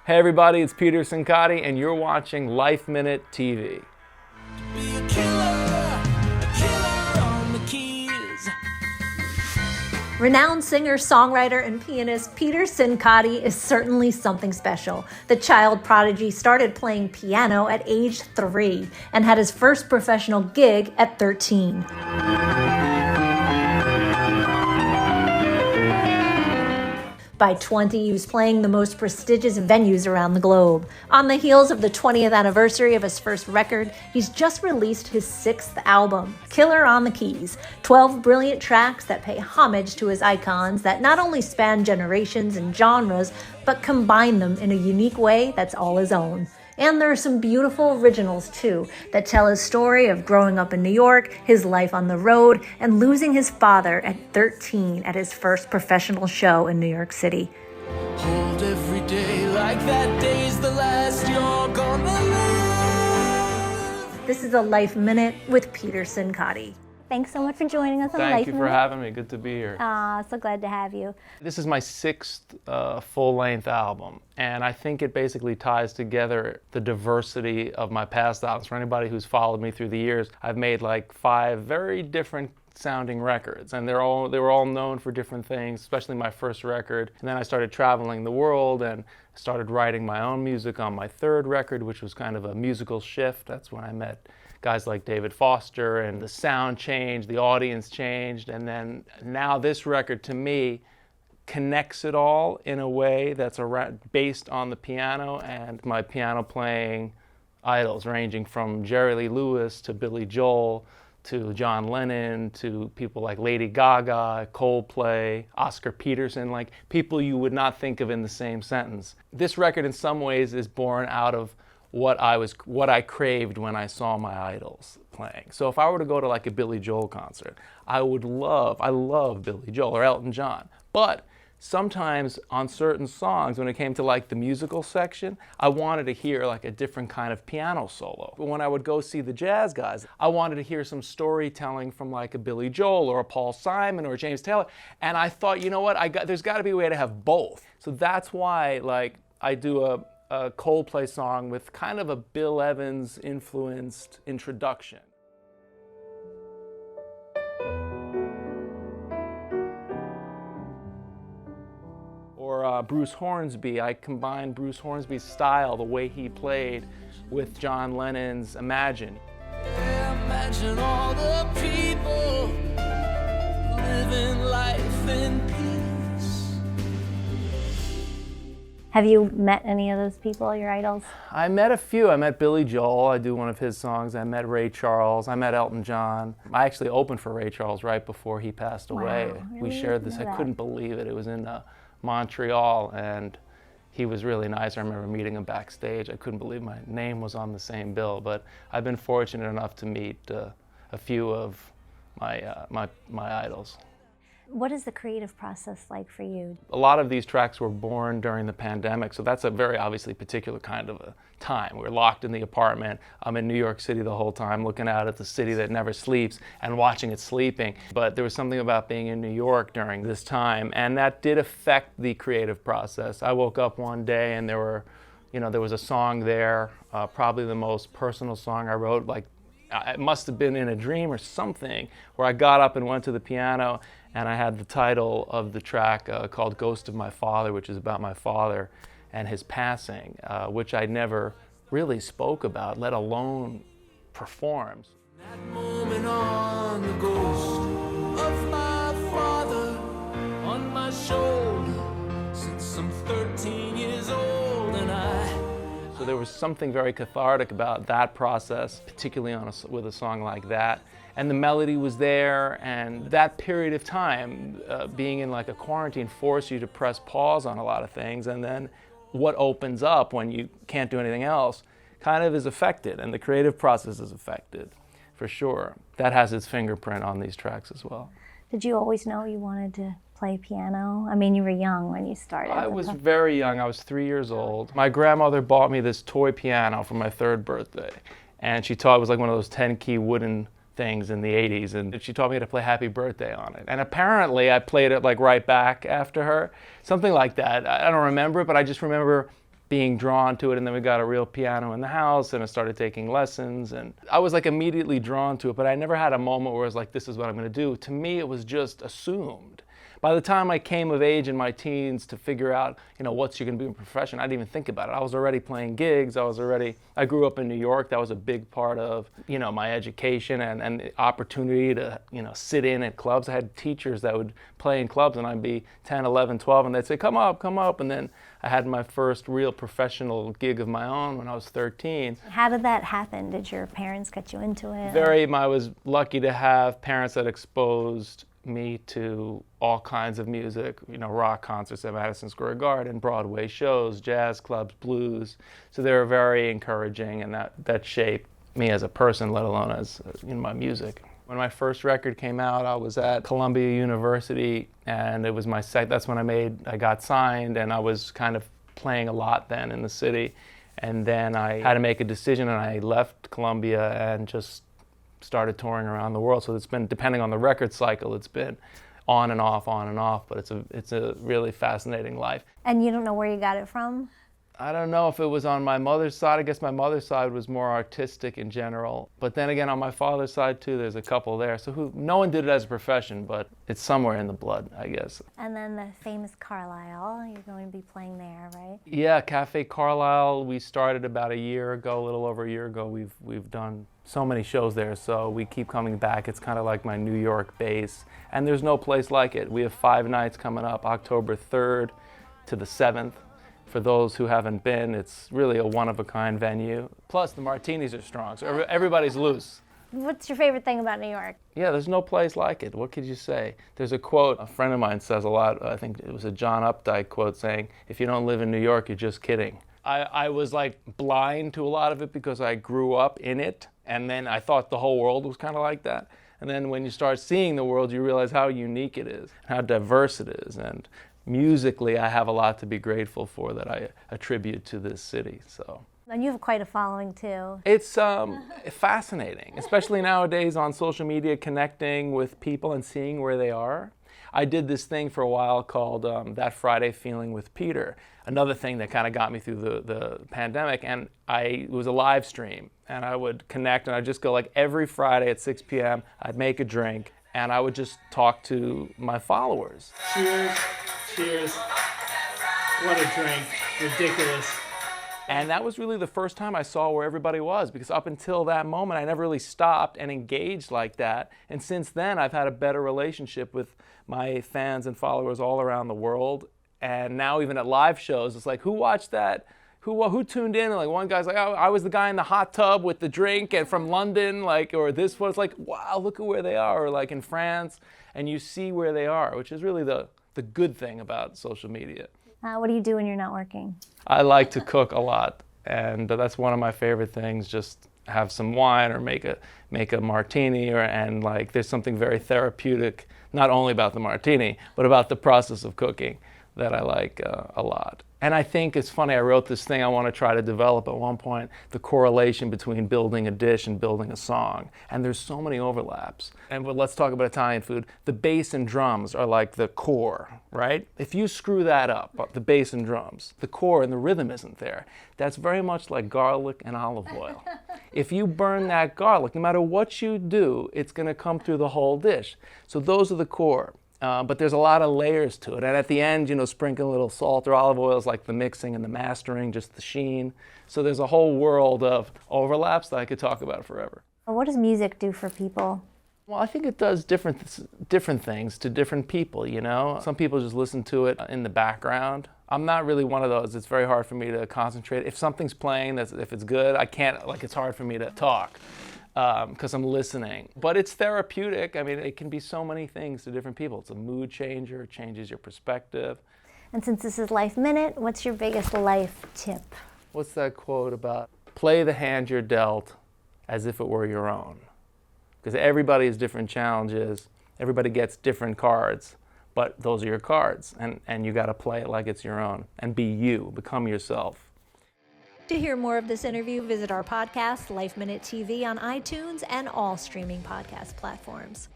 Hey everybody, it's Peter Cincotti and you're watching Life Minute TV. Be a killer on the keys. Renowned singer, songwriter, and pianist Peter Cincotti is certainly something special. The child prodigy started playing piano at age 3 and had his first professional gig at 13. By 20, he was playing the most prestigious venues around the globe. On the heels of the 20th anniversary of his first record, he's just released his 6th album, Killer on the Keys, 12 brilliant tracks that pay homage to his icons that not only span generations and genres, but combine them in a unique way that's all his own. And there are some beautiful originals, too, that tell his story of growing up in New York, his life on the road, and losing his father at 13 at his first professional show in New York City. Hold every day like that day's the last you're gonna live. This is a Life Minute with Peter Cincotti. Thanks so much for joining us on Thank Life you for Minute. having me, good to be here. So glad to have you. This is my 6th full-length album, and I think it basically ties together the diversity of my past albums. For anybody who's followed me through the years, I've made like 5 very different sounding records, and they were all known for different things, especially my first record. And then I started traveling the world and started writing my own music on my 3rd record, which was kind of a musical shift. That's when I met guys like David Foster, and the sound changed, the audience changed, and then now this record to me connects it all in a way that's based on the piano and my piano playing idols, ranging from Jerry Lee Lewis to Billy Joel to John Lennon to people like Lady Gaga, Coldplay, Oscar Peterson, like people you would not think of in the same sentence. This record in some ways is born out of what I craved when I saw my idols playing. So if I were to go to like a Billy Joel concert, I love Billy Joel or Elton John. But sometimes on certain songs, when it came to like the musical section, I wanted to hear like a different kind of piano solo. But when I would go see the jazz guys, I wanted to hear some storytelling from like a Billy Joel or a Paul Simon or a James Taylor. And I thought, you know what, there's gotta be a way to have both. So that's why like I do a Coldplay song with kind of a Bill Evans influenced introduction. Or Bruce Hornsby, I combined Bruce Hornsby's style, the way he played, with John Lennon's Imagine. Yeah, imagine all the people living life in peace. Have you met any of those people, your idols? I met a few. I met Billy Joel, I do one of his songs. I met Ray Charles, I met Elton John. I actually opened for Ray Charles right before he passed away. We shared this, I couldn't believe it. It was in Montreal, and he was really nice. I remember meeting him backstage. I couldn't believe my name was on the same bill, but I've been fortunate enough to meet a few of my idols. What is the creative process like for you? A lot of these tracks were born during the pandemic, so that's a very obviously particular kind of a time. We're locked in the apartment. I'm in New York City the whole time, looking out at the city that never sleeps and watching it sleeping. But there was something about being in New York during this time, and that did affect the creative process. I woke up one day and there was a song there, probably the most personal song I wrote, like it must have been in a dream or something, where I got up and went to the piano and I had the title of the track called Ghost of My Father, which is about my father and his passing, which I never really spoke about, let alone performed. That moment on the ghost of my father on my shoulder since I'm 13 years old and So there was something very cathartic about that process, particularly with a song like that. And the melody was there, and that period of time, being in like a quarantine, forced you to press pause on a lot of things, and then what opens up when you can't do anything else kind of is affected, and the creative process is affected, for sure. That has its fingerprint on these tracks as well. Did you always know you wanted to play piano? I mean, you were young when you started. I was very young. I was 3 years old. My grandmother bought me this toy piano for my 3rd birthday, and she taught it was like one of those 10-key wooden things in the 80s, and she taught me how to play Happy Birthday on it. And apparently I played it like right back after her, something like that. I don't remember it, but I just remember being drawn to it, and then we got a real piano in the house and I started taking lessons, and I was like immediately drawn to it, but I never had a moment where I was like, this is what I'm going to do. To me, it was just assumed. By the time I came of age in my teens to figure out, what's you're going to be in a profession, I didn't even think about it. I was already playing gigs. I grew up in New York. That was a big part of, my education and the opportunity to, sit in at clubs. I had teachers that would play in clubs and I'd be 10, 11, 12 and they'd say, come up. And then I had my first real professional gig of my own when I was 13. How did that happen? Did your parents get you into it? I was lucky to have parents that exposed me to all kinds of music, rock concerts at Madison Square Garden, Broadway shows, jazz clubs, blues. So they were very encouraging, and that shaped me as a person, let alone as my music. When my first record came out, I was at Columbia University, and it was that's when I got signed, and I was kind of playing a lot then in the city. And then I had to make a decision, and I left Columbia and just started touring around the world. So it's been, depending on the record cycle, it's been on and off, but it's a really fascinating life. And you don't know where you got it from? I don't know if it was on my mother's side. I guess my mother's side was more artistic in general. But then again, on my father's side too, there's a couple there. So no one did it as a profession, but it's somewhere in the blood, I guess. And then the famous Carlisle, you're going to be playing there, right? Yeah, Cafe Carlisle, we started about a year ago, a little over a year ago. We've done so many shows there, so we keep coming back. It's kind of like my New York base, and there's no place like it. We have 5 nights coming up, October 3rd to the 7th. For those who haven't been, it's really a one-of-a-kind venue. Plus, the martinis are strong, so everybody's loose. What's your favorite thing about New York? Yeah, there's no place like it. What could you say? There's a quote a friend of mine says a lot. I think it was a John Updike quote saying, if you don't live in New York, you're just kidding. I was like blind to a lot of it because I grew up in it, and then I thought the whole world was kind of like that. And then when you start seeing the world, you realize how unique it is, how diverse it is. And musically, I have a lot to be grateful for that I attribute to this city. So. And you have quite a following too. It's fascinating, especially nowadays on social media, connecting with people and seeing where they are. I did this thing for a while called That Friday Feeling with Peter, another thing that kind of got me through the pandemic, and it was a live stream, and I would connect, and I'd just go like every Friday at 6 p.m., I'd make a drink, and I would just talk to my followers. Cheers. What a drink. Ridiculous. And that was really the first time I saw where everybody was, because up until that moment, I never really stopped and engaged like that. And since then, I've had a better relationship with my fans and followers all around the world. And now even at live shows, it's like, who watched that? Who tuned in? And like one guy's like, oh, I was the guy in the hot tub with the drink and from London, like, or this was like, wow, look at where they are. Or like in France, and you see where they are, which is really the good thing about social media. What do you do when you're not working? I like to cook a lot, and that's one of my favorite things. Just have some wine or make a martini, and like there's something very therapeutic, not only about the martini, but about the process of cooking that I like a lot. And I think it's funny, I wrote this thing I want to try to develop at one point, the correlation between building a dish and building a song. And there's so many overlaps. And let's talk about Italian food. The bass and drums are like the core, right? If you screw that up, the bass and drums, the core and the rhythm isn't there. That's very much like garlic and olive oil. If you burn that garlic, no matter what you do, it's going to come through the whole dish. So those are the core. But there's a lot of layers to it. And at the end, sprinkle a little salt or olive oil is like the mixing and the mastering, just the sheen. So there's a whole world of overlaps that I could talk about forever. What does music do for people? Well, I think it does different things to different people, Some people just listen to it in the background. I'm not really one of those. It's very hard for me to concentrate. If something's playing, if it's good, I can't, it's hard for me to talk. Because I'm listening. But it's therapeutic. I mean, it can be so many things to different people. It's a mood changer, it changes your perspective. And since this is Life Minute, what's your biggest life tip? What's that quote about? Play the hand you're dealt as if it were your own. Because everybody has different challenges, everybody gets different cards, but those are your cards, and you gotta play it like it's your own, and be you, become yourself. To hear more of this interview, visit our podcast, Life Minute TV, on iTunes and all streaming podcast platforms.